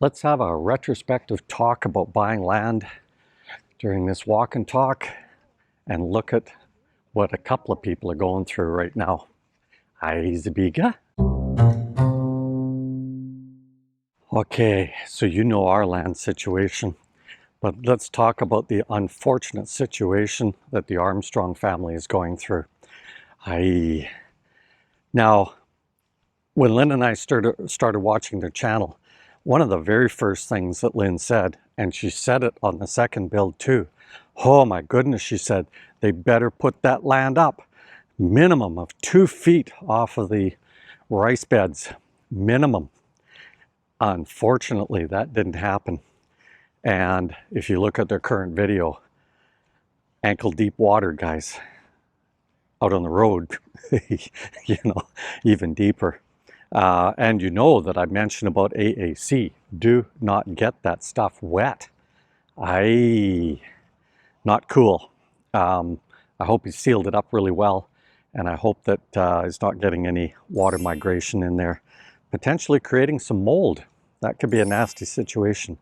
Let's have a retrospective talk about buying land during this walk and talk and look at what a couple of people are going through right now. Hi, Zabiga. Okay, so you know our land situation, but let's talk about the unfortunate situation that the Armstrong family is going through. Now, when Lynn and I started watching their channel, one of the very first things that Lynn said, and she said it on the second build too, oh my goodness, she said, they better put that land up. Minimum of 2 feet off of the rice beds, minimum. Unfortunately, that didn't happen. And if you look at their current video, ankle deep water, guys, out on the road, you know, even deeper. And you know that I mentioned about AAC. Do not get that stuff wet. Not cool. I hope he sealed it up really well, and I hope that he's not getting any water migration in there, potentially creating some mold. That could be a nasty situation.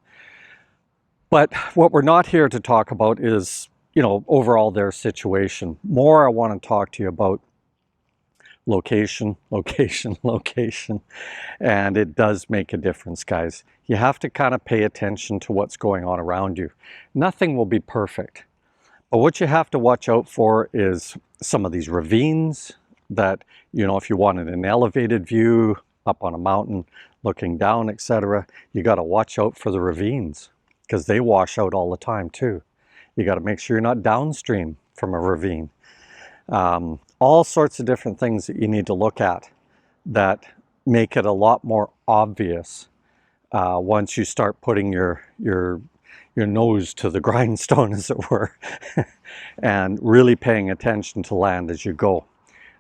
But what we're not here to talk about is, you know, overall their situation. More, I want to talk to you about location, location, location. And it does make a difference, guys. You have to kind of pay attention to what's going on around you. Nothing will be perfect. But what you have to watch out for is some of these ravines that, you know, if you wanted an elevated view up on a mountain, looking down, etc., you got to watch out for the ravines because they wash out all the time too. You got to make sure you're not downstream from a ravine. All sorts of different things that you need to look at that make it a lot more obvious once you start putting your nose to the grindstone, as it were, and really paying attention to land as you go.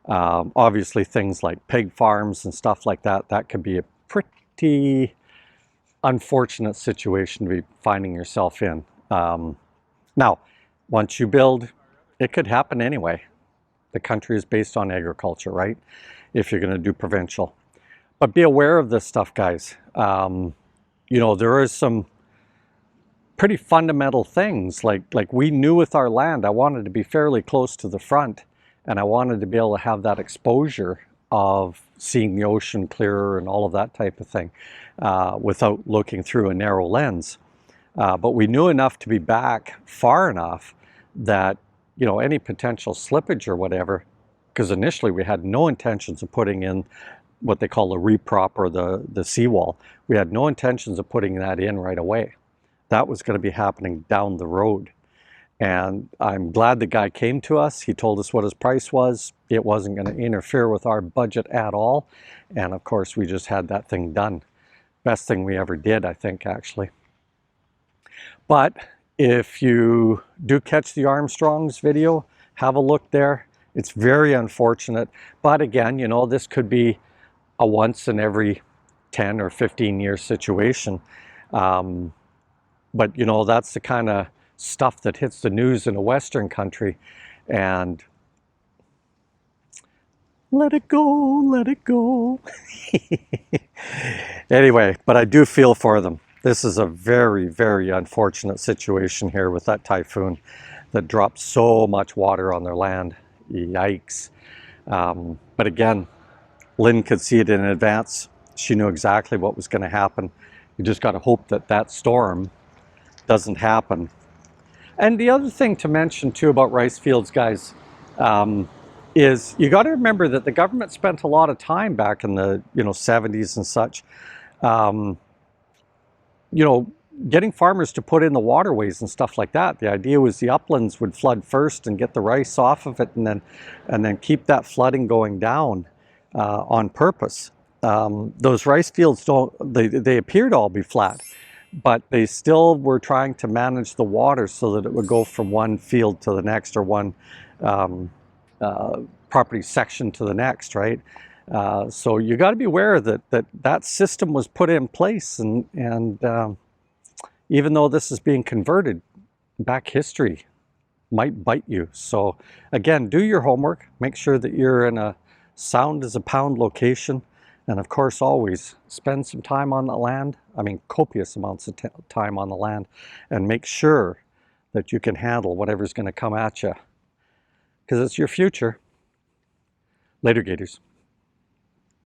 Obviously things like pig farms and stuff like that, that could be a pretty unfortunate situation to be finding yourself in. Now, once you build, it could happen anyway. The country is based on agriculture, right? If you're going to do provincial. But be aware of this stuff, guys. You know, there is some pretty fundamental things. Like we knew with our land, I wanted to be fairly close to the front, and I wanted to be able to have that exposure of seeing the ocean clearer and all of that type of thing without looking through a narrow lens. But we knew enough to be back far enough that, you know, any potential slippage or whatever, because initially we had no intentions of putting in what they call a reprop or the seawall. We had no intentions of putting that in right away. That was going to be happening down the road. And I'm glad the guy came to us. He told us what his price was. It wasn't going to interfere with our budget at all. And of course, we just had that thing done. Best thing we ever did, I think, actually. But if you do catch the Armstrongs video, have a look there. It's very unfortunate. But again, you know, this could be a once in every 10 or 15 year situation. But, you know, that's the kind of stuff that hits the news in a Western country. And let it go, let it go. Anyway, but I do feel for them. This is a very, very unfortunate situation here with that typhoon that dropped so much water on their land. Yikes. But again, Lynn could see it in advance. She knew exactly what was going to happen. You just got to hope that that storm doesn't happen. And the other thing to mention too about rice fields, guys, is you got to remember that the government spent a lot of time back in the 70s and such, you know, getting farmers to put in the waterways and stuff like that. The idea was the uplands would flood first and get the rice off of it, and then keep that flooding going down on purpose. Those rice fields they appear to all be flat, but they still were trying to manage the water so that it would go from one field to the next, or one property section to the next, right? So you got to be aware that system was put in place, and even though this is being converted, back history might bite you. So again, do your homework. Make sure that you're in a sound as a pound location, And of course, always spend some time on the land. I mean, copious amounts of time on the land, and make sure that you can handle whatever's going to come at you, because it's your future. Later, Gators.